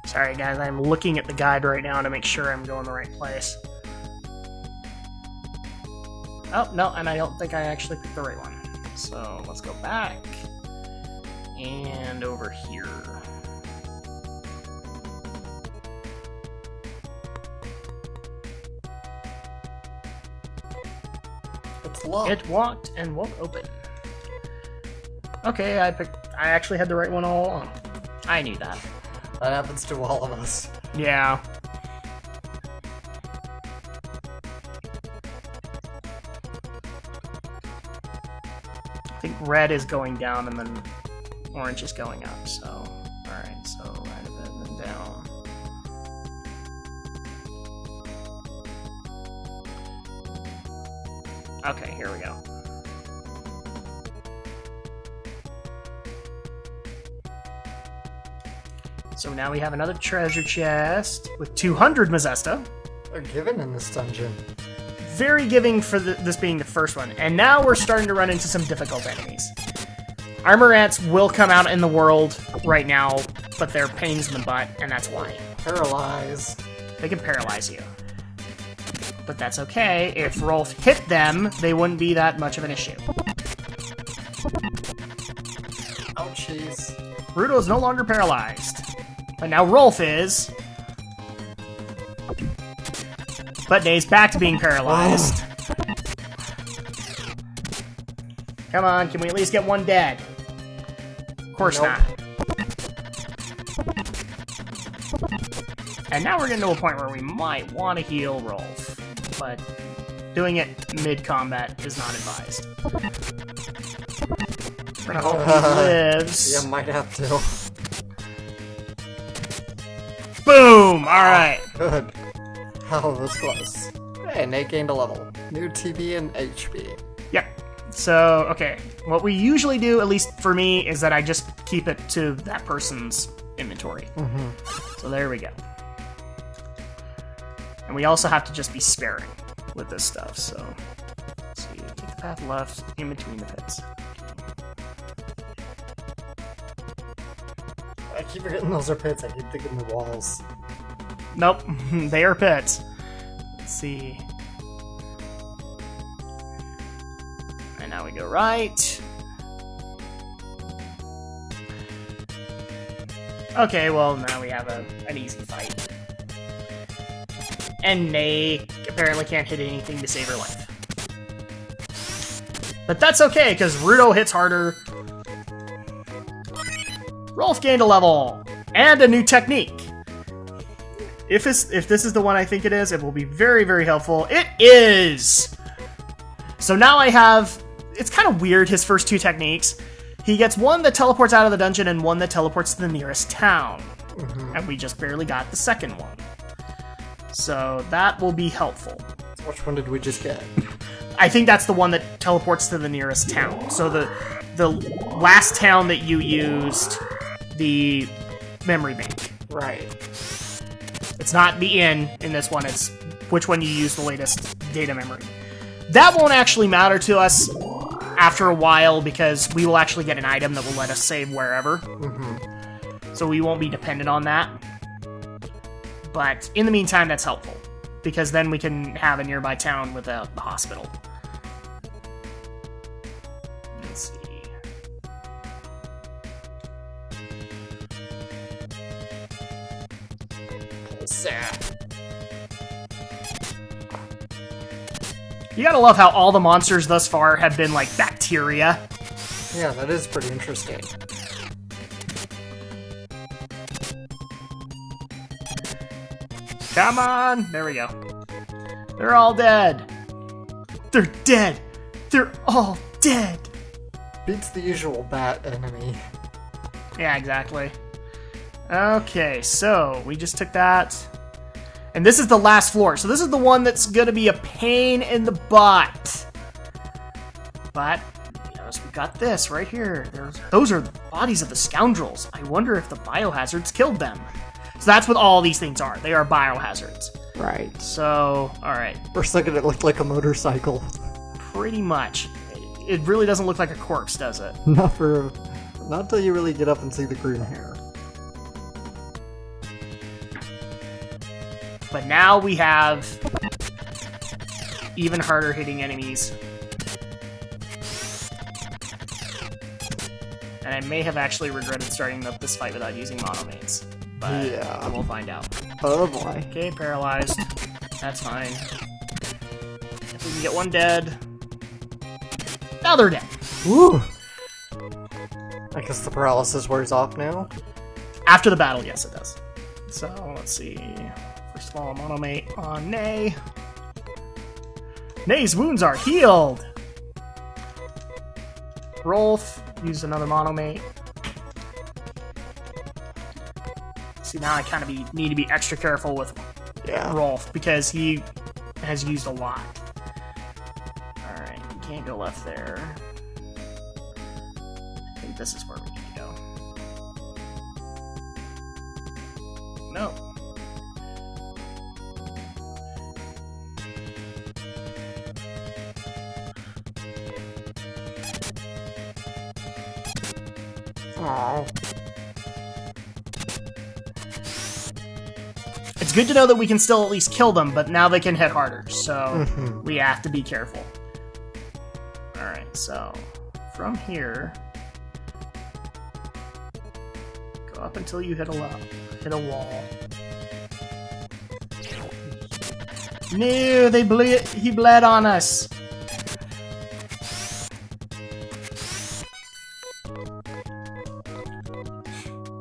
Sorry, guys, I'm looking at the guide right now to make sure I'm going the right place. Oh, no, and I don't think I actually picked the right one. So, let's go back. And over here. It's locked. It walked and won't open. Okay, I actually had the right one all along. I knew that. That happens to all of us. Yeah. I think red is going down and then orange is going up, so... Alright, so right a bit and then down. Okay, here we go. So now we have another treasure chest with 200 Mazesta. They're given in this dungeon. Very giving for this being the first one. And now we're starting to run into some difficult enemies. Armor ants will come out in the world right now, but they're pains in the butt, and that's why. Paralyze. They can paralyze you. But that's okay. If Rolf hit them, they wouldn't be that much of an issue. Ouchies. Rudo is no longer paralyzed. But now Rolf is. But Dave's back to being paralyzed. Come on, can we at least get one dead? Of course not. And now we're getting to a point where we might want to heal Rolf. But doing it mid-combat is not advised. We're gonna hope he lives. Yeah, might have to. Boom! Alright. Good. How was close. Hey, Nate gained a level. New TB and HP. Yep. So, okay. What we usually do, at least for me, is that I just keep it to that person's inventory. So there we go. And we also have to just be sparing with this stuff, so... Let's see, take the path left, in between the pits. I keep forgetting those are pits, I keep thinking the walls. Nope, they are pits. Let's see. And now we go right. Okay, well, now we have an easy fight. And Nay apparently can't hit anything to save her life. But that's okay, because Rudo hits harder. Rolf gained a level! And a new technique! If this is the one I think it is, it will be very, very helpful. It is! So now I have... It's kind of weird, his first two techniques. He gets one that teleports out of the dungeon and one that teleports to the nearest town. And we just barely got the second one. So that will be helpful. Which one did we just get? I think that's the one that teleports to the nearest town. So the last town that you used the memory bank. Right. It's not the inn in this one, it's which one you use the latest data memory. That won't actually matter to us after a while because we will actually get an item that will let us save wherever. So we won't be dependent on that. But in the meantime, that's helpful. Because then we can have a nearby town with the hospital. Let's see. Sad. You gotta love how all the monsters thus far have been like bacteria. Yeah, that is pretty interesting. Come on! There we go. They're all dead. They're dead. They're all dead. Beats the usual bat enemy. Yeah, exactly. Okay, so we just took that. And this is the last floor. So this is the one that's gonna be a pain in the butt. But, yes, we got this right here. Those are the bodies of the scoundrels. I wonder if the biohazards killed them. So that's what all these things are. They are biohazards. Right. So, alright. For a second it looked like a motorcycle. Pretty much. It really doesn't look like a corpse, does it? Not until you really get up and see the green hair. But now we have even harder hitting enemies. And I may have actually regretted starting up this fight without using monomates. But Yeah. we'll find out. Oh boy. Okay, paralyzed. That's fine. If we can get one dead. Now they're dead. Woo! I guess the paralysis wears off now. After the battle, yes, it does. So, let's see. First of all, monomate on Nay. Nay's wounds are healed! Rolf, use another monomate. See, now I kind of need to be extra careful with Rolf, because he has used a lot. Alright, you can't go left there. I think this is where we need to go. No. Aww. It's good to know that we can still at least kill them, but now they can hit harder, so we have to be careful. Alright, so from here, go up until you hit a wall. No, he bled on us.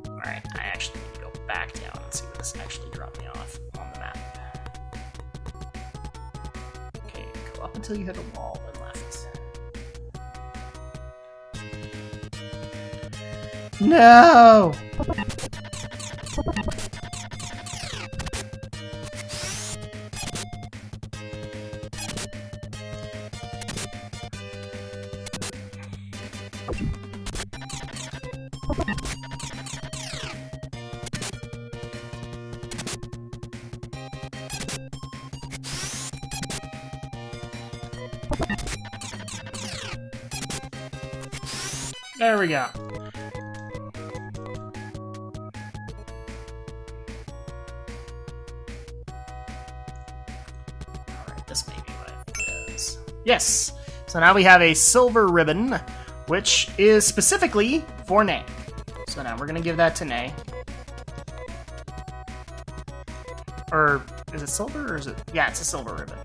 Alright, I actually need to go back down and see what this actually dropped me off on the map. Okay, go up until you hit a wall and left. No! There we go. Alright, this may be what it is. Yes! So now we have a silver ribbon, which is specifically for Nay. So now we're gonna give that to Nay. Or, is it silver or is it? Yeah, it's a silver ribbon.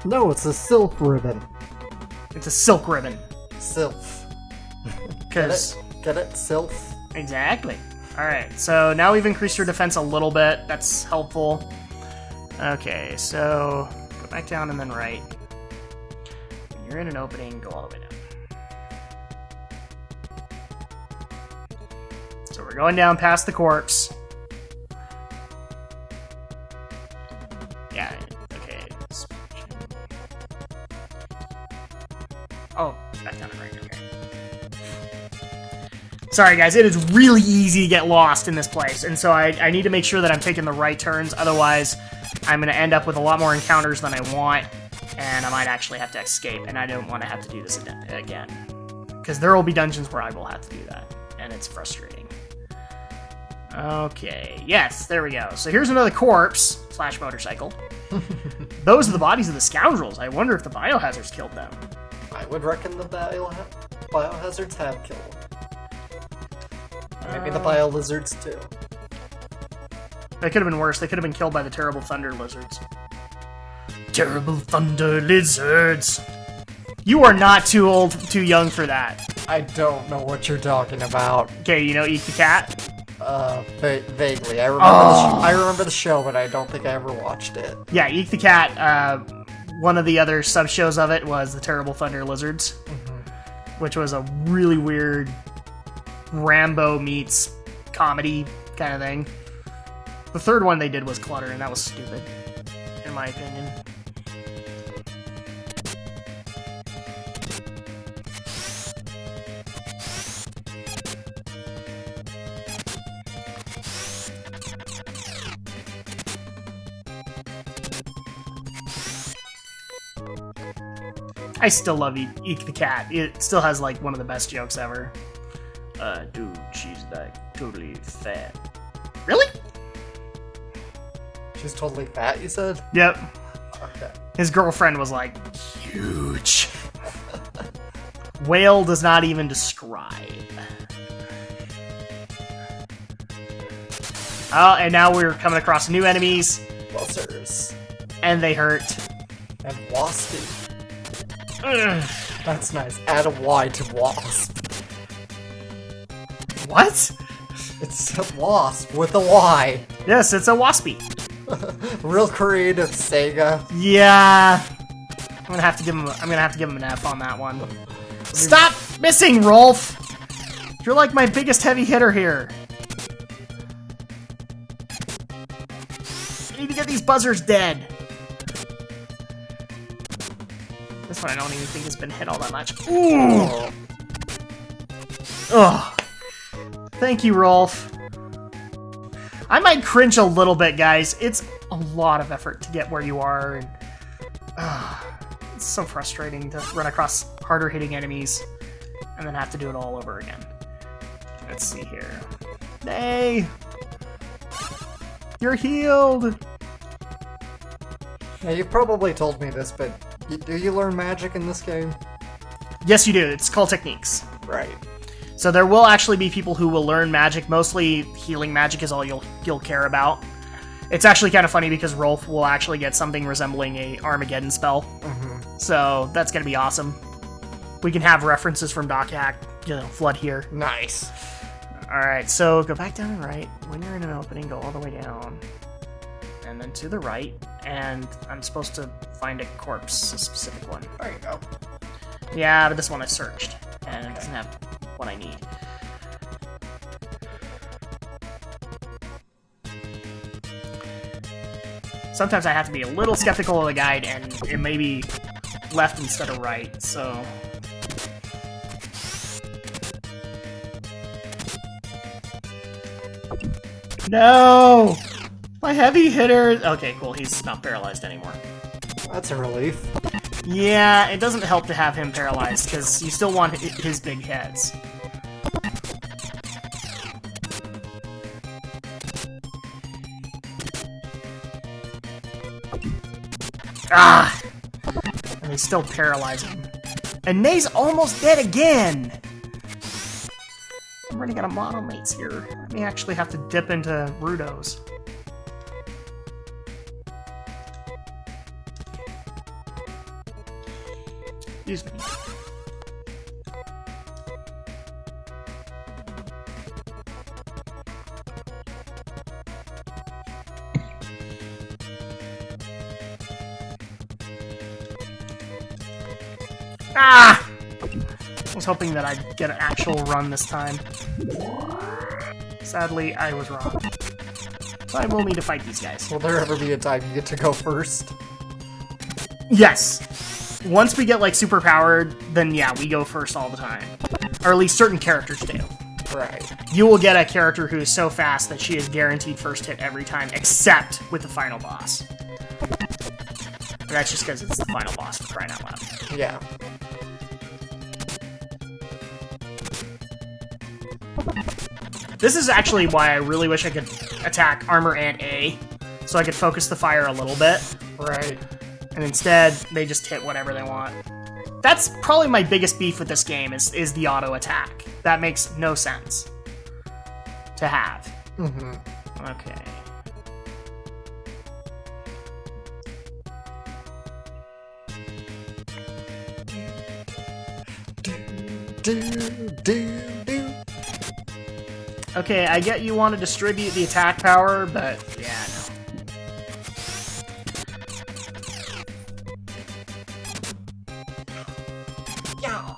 No, it's a silk ribbon. It's a silk ribbon. Sylph. Cause Get it? Sylph? exactly. Alright, so now we've increased your defense a little bit. That's helpful. Okay, so go back down and then right. When you're in an opening, go all the way down. So we're going down past the corpse. Yeah, okay. Oh, back down and right, okay. Sorry guys, it is really easy to get lost in this place, and so I need to make sure that I'm taking the right turns, otherwise I'm going to end up with a lot more encounters than I want, and I might actually have to escape, and I don't want to have to do this again. Because there will be dungeons where I will have to do that, and it's frustrating. Okay, yes, there we go. So here's another corpse, / motorcycle. Those are the bodies of the scoundrels. I wonder if the biohazards killed them. I would reckon the biohazards have killed them. Maybe the bio-lizards too. They could have been worse. They could have been killed by the terrible thunder lizards. Terrible thunder lizards! You are not too old, too young for that. I don't know what you're talking about. Okay, you know Eat the Cat? Vaguely. I remember the show, but I don't think I ever watched it. Yeah, Eat the Cat, one of the other sub-shows of it was the Terrible Thunder Lizards, which was a really weird Rambo meets comedy kind of thing. The third one they did was Clutter, and that was stupid, in my opinion. I still love Eek the Cat. It still has, like, one of the best jokes ever. Dude, she's, like, totally fat. Really? She's totally fat, you said? Yep. Okay. His girlfriend was like, huge. Whale does not even describe. Oh, and now we're coming across new enemies. Buzzers. And they hurt. And waspy. Ugh. That's nice. Add a Y to wasp. What? It's a wasp with a Y. Yes, it's a waspy. Real creative, Sega. Yeah. I'm gonna have to give him an F on that one. Stop missing, Rolf! You're like my biggest heavy hitter here. I need to get these buzzers dead. This one I don't even think has been hit all that much. Ooh! Ugh. Thank you, Rolf. I might cringe a little bit, guys. It's a lot of effort to get where you are, and it's so frustrating to run across harder hitting enemies and then have to do it all over again. Let's see here. Nay! You're healed! Yeah, you probably told me this, but do you learn magic in this game? Yes, you do. It's called techniques. Right. So there will actually be people who will learn magic. Mostly healing magic is all you'll care about. It's actually kind of funny because Rolf will actually get something resembling a Armageddon spell. Mm-hmm. So that's going to be awesome. We can have references from Doc Hack, flood here. Nice. Alright, so go back down and right. When you're in an opening, go all the way down. And then to the right. And I'm supposed to find a corpse, a specific one. There you go. Yeah, but this one I searched. And it doesn't have what I need. Sometimes I have to be a little skeptical of the guide, and it may be left instead of right, so... No! My heavy hitter... Okay, cool, he's not paralyzed anymore. That's a relief. Yeah, it doesn't help to have him paralyzed, because you still want his big heads. Ah! And they still paralyze him. And Nay's almost dead again! I'm running out of monomates here. I may actually have to dip into Rudos. Excuse me. Ah! I was hoping that I'd get an actual run this time. Sadly, I was wrong. So I will need to fight these guys. Will there ever be a time you get to go first? Yes! Once we get, like, super powered, then yeah, we go first all the time. Or at least certain characters do. Right. You will get a character who is so fast that she is guaranteed first hit every time, except with the final boss. And that's just because it's the final boss, for crying out loud. Yeah. This is actually why I really wish I could attack armor and A, so I could focus the fire a little bit. Right. And instead, they just hit whatever they want. That's probably my biggest beef with this game, is the auto attack. That makes no sense to have. Mm-hmm. Okay. Okay, I get you want to distribute the attack power, but yeah, no.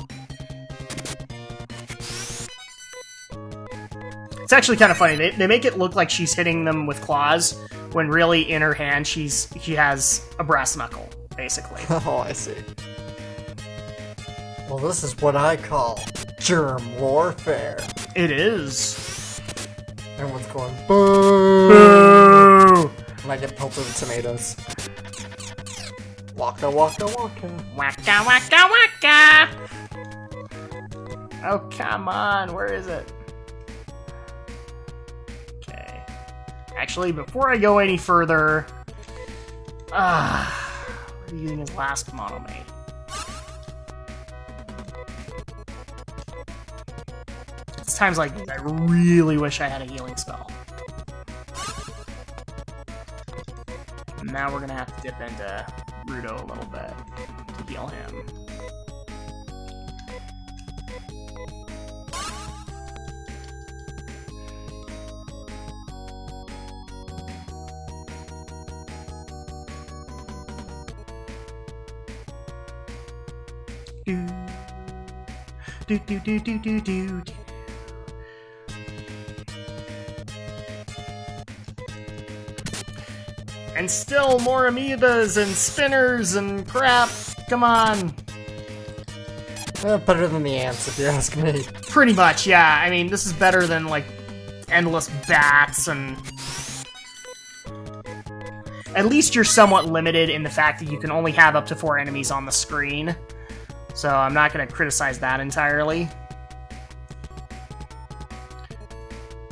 It's actually kind of funny. They make it look like she's hitting them with claws, when really in her hand she has a brass knuckle, basically. Oh, I see. Well, this is what I call germ warfare. It is. Everyone's going, boo! And I get pelted with tomatoes. Waka waka waka. Waka waka waka! Oh, come on, where is it? Okay. Actually, before I go any further... we're using his last monomate. It's times like these I really wish I had a healing spell. Now we're gonna have to dip into Rudo a little bit to heal him. Do do do do do do do. And still more amoebas and spinners and crap. Come on. Better than the ants, if you ask me. Pretty much, yeah. I mean, this is better than, like, endless bats and... At least you're somewhat limited in the fact that you can only have up to 4 enemies on the screen. So I'm not going to criticize that entirely.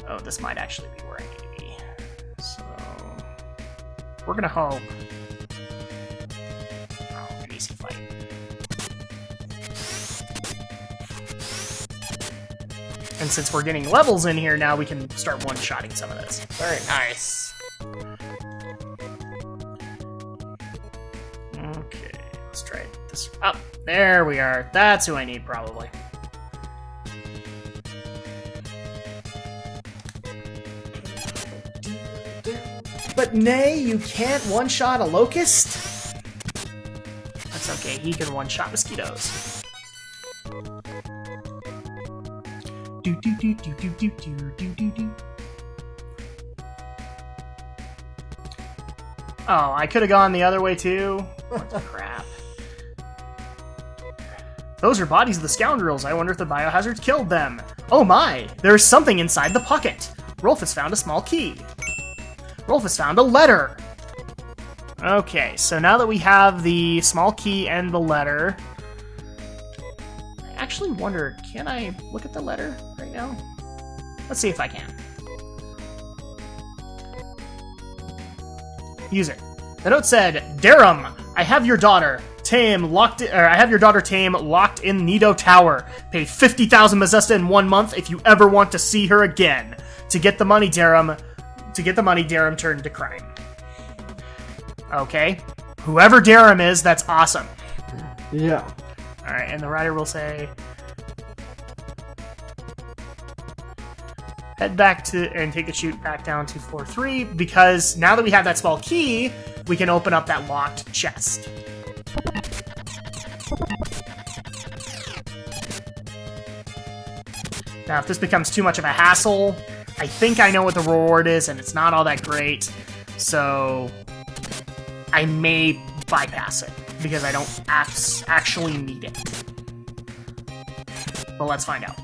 Oh, this might actually be where I need to be. So... We're going to hope... Oh, an easy fight. And since we're getting levels in here now, we can start one-shotting some of this. Very nice. Okay, let's try this. Up. There we are. That's who I need, probably. But nay, you can't one-shot a locust? That's okay, he can one-shot mosquitoes. Do do do do do do do do do do. Oh, I could have gone the other way too. What the crap. Those are bodies of the scoundrels. I wonder if the biohazards killed them. Oh my! There's something inside the pocket. Rolf has found a small key. Rolf has found a letter. Okay, so now that we have the small key and the letter... I actually wonder, can I look at the letter right now? Let's see if I can. Use it. The note said, Darum, I have your daughter Tame locked in Nido Tower. Pay 50,000 Mazesta in 1 month if you ever want to see her again. To get the money, Darum turned to crime. Okay. Whoever Darum is, that's awesome. Yeah. Alright, and the writer will say... Head back to and take a shoot back down to floor 3, because now that we have that small key, we can open up that locked chest. Now, if this becomes too much of a hassle, I think I know what the reward is, and it's not all that great, so I may bypass it, because I don't actually need it. But let's find out.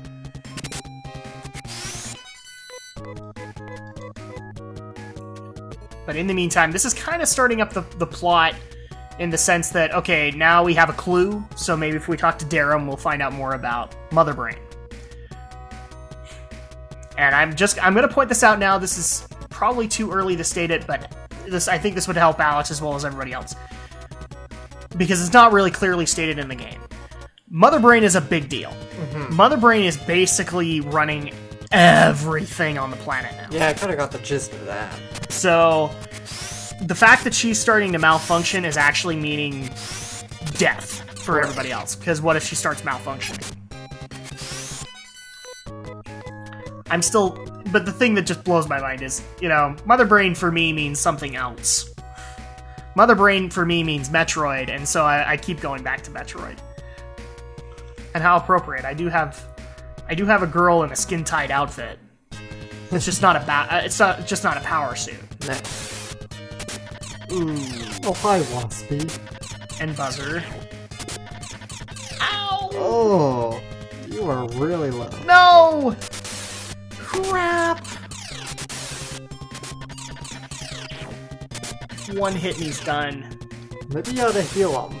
But in the meantime, this is kind of starting up the plot in the sense that, okay, now we have a clue, so maybe if we talk to Darum, we'll find out more about Mother Brain. And I'm going to point this out now. This is probably too early to state it, but I think this would help Alex as well as everybody else. Because it's not really clearly stated in the game. Mother Brain is a big deal. Mm-hmm. Mother Brain is basically running everything on the planet now. Yeah, I kind of got the gist of that. So, the fact that she's starting to malfunction is actually meaning death for everybody else. Because what if she starts malfunctioning? But the thing that just blows my mind is, Mother Brain for me means something else. Mother Brain for me means Metroid, and so I keep going back to Metroid. And how appropriate. I do have a girl in a skin-tight outfit. It's just not a power suit. No. Ooh. Oh, hi, Waspy. And Buzzer. Ow! Oh, you are really low. No! Crap! One hit and he's done. Maybe you ought to heal him.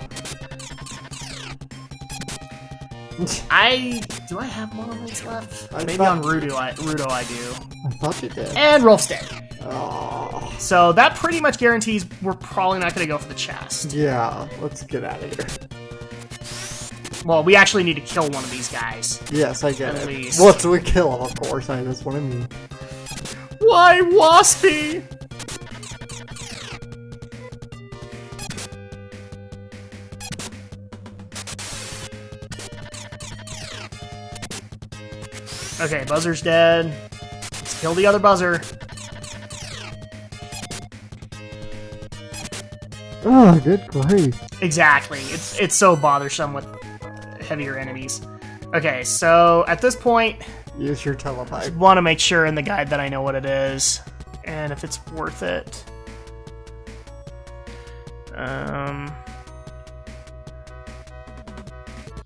Do I have monomates left? Maybe on Rudo I do. I thought you did. And Rolf's dead. Oh. So that pretty much guarantees we're probably not going to go for the chest. Yeah, let's get out of here. Well, we actually need to kill one of these guys. Yes, I get At it. least. Once we kill him, of course. That's what I mean. Why, Waspy? Okay, Buzzer's dead. Let's kill the other Buzzer. Oh, good grief. Exactly. It's so bothersome with heavier enemies. Okay, so at this point, Use your I telepipe. want to make sure in the guide that I know what it is and if it's worth it.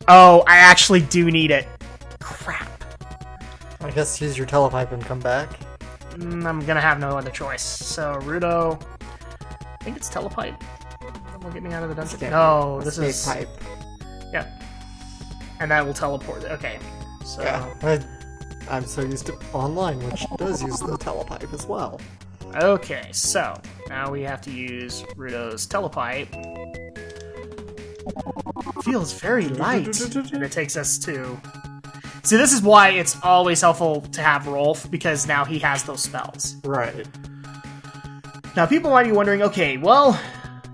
Oh, I actually do need it. Crap. I guess use your telepipe and come back. I'm gonna have no other choice. So, Rudo, I think it's telepipe. That will get me out of the dungeon. No, this is pipe. Yeah, and that will teleport. Okay, so Yeah, I'm so used to online, which does use the telepipe as well. okay, so now we have to use Rudo's telepipe. Feels very light, and it takes us to. See, this is why it's always helpful to have Rolf, because now he has those spells. Right. Now, people might be wondering, okay, well,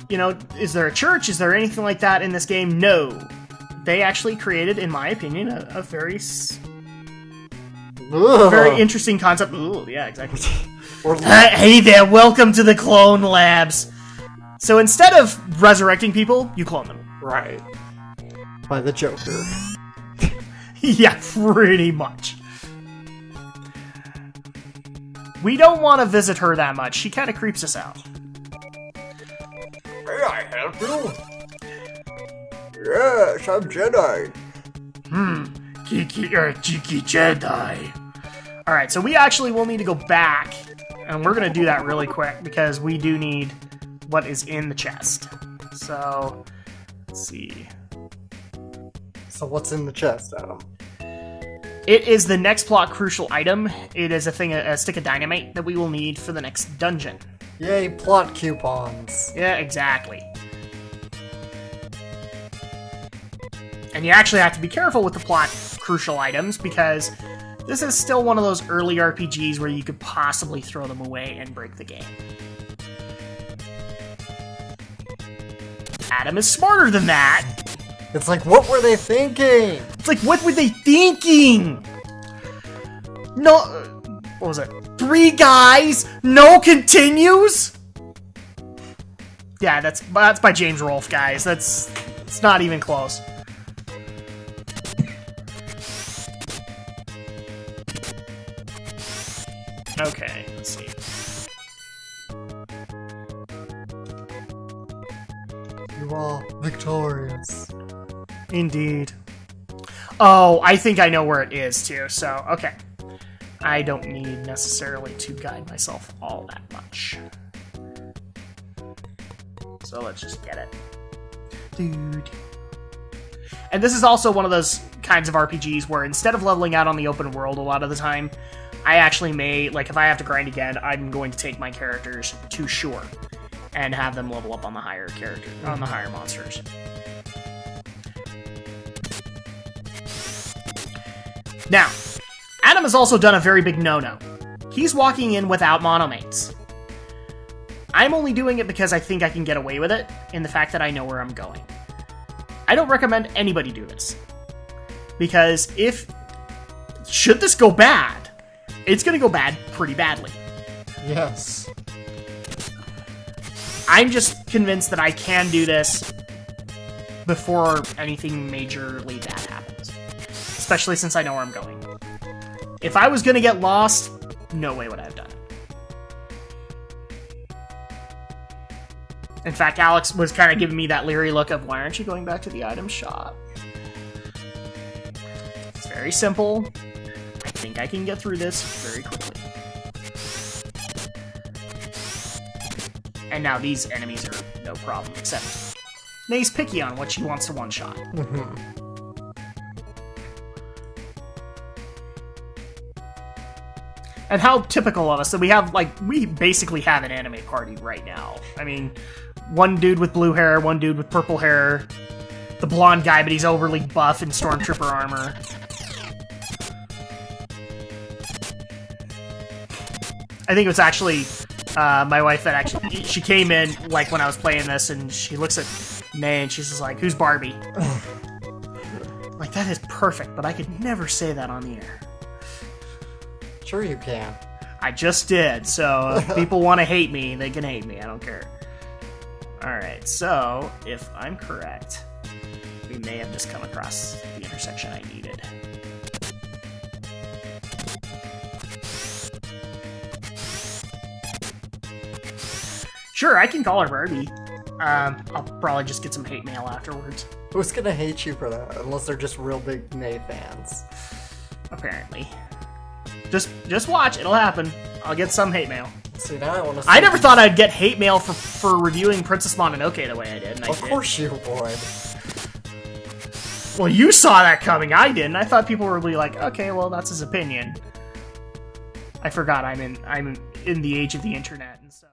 you know, is there a church? Is there anything like that in this game? No. They actually created, in my opinion, a very interesting concept. Ooh, yeah, exactly. Hey there, welcome to the Clone Labs. So instead of resurrecting people, you clone them. Right. By the Joker. Yeah, pretty much. We don't want to visit her that much. She kind of creeps us out. May I help you? Yes, I'm Jedi. Cheeky Jedi. Alright, so we actually will need to go back, and we're going to do that really quick, because we do need what is in the chest. So, let's see. So what's in the chest, Adam? It is the next plot crucial item. It is a stick of dynamite that we will need for the next dungeon. Yay, plot coupons. Yeah, exactly. And you actually have to be careful with the plot crucial items, because this is still one of those early RPGs where you could possibly throw them away and break the game. Adam is smarter than that. It's like, what were they thinking? It's like, what were they thinking? No, what was it? 3 guys, no continues? Yeah, that's by James Rolfe, guys. It's not even close. Okay, let's see. You are victorious. Indeed. Oh, I think I know where it is, too, so, okay. I don't need necessarily to guide myself all that much. So let's just get it. Dude. And this is also one of those kinds of RPGs where instead of leveling out on the open world a lot of the time, I actually may, like, if I have to grind again, I'm going to take my characters to Shure and have them level up on the higher on the higher monsters. Now, Adam has also done a very big no-no. He's walking in without monomates. I'm only doing it because I think I can get away with it, in the fact that I know where I'm going. I don't recommend anybody do this. Because should this go bad, it's going to go bad pretty badly. Yes. I'm just convinced that I can do this before anything majorly bad happens. Especially since I know where I'm going. If I was going to get lost, no way would I have done it. In fact, Alex was kind of giving me that leery look of, why aren't you going back to the item shop? It's very simple. I think I can get through this very quickly. And now these enemies are no problem, except Nay's picky on what she wants to one-shot. And how typical of us that we have, like, we basically have an anime party right now. I mean, one dude with blue hair, one dude with purple hair, the blonde guy, but he's overly buff in Stormtrooper armor. I think it was actually my wife that actually, she came in, like, when I was playing this, and she looks at Nay, and she's just like, who's Barbie? Like, that is perfect, but I could never say that on the air. Sure you can. I just did, so if people want to hate me, they can hate me. I don't care. Alright, so, if I'm correct, we may have just come across the intersection I needed. Sure, I can call her Barbie. I'll probably just get some hate mail afterwards. Who's gonna hate you for that? Unless they're just real big May fans. Apparently. Just watch, it'll happen. I'll get some hate mail. See, now I want to. I never thought I'd get hate mail for reviewing Princess Mononoke the way I did. And of course you would. Well, you saw that coming. I didn't. I thought people were really like, okay, well, that's his opinion. I forgot I'm in the age of the internet and stuff.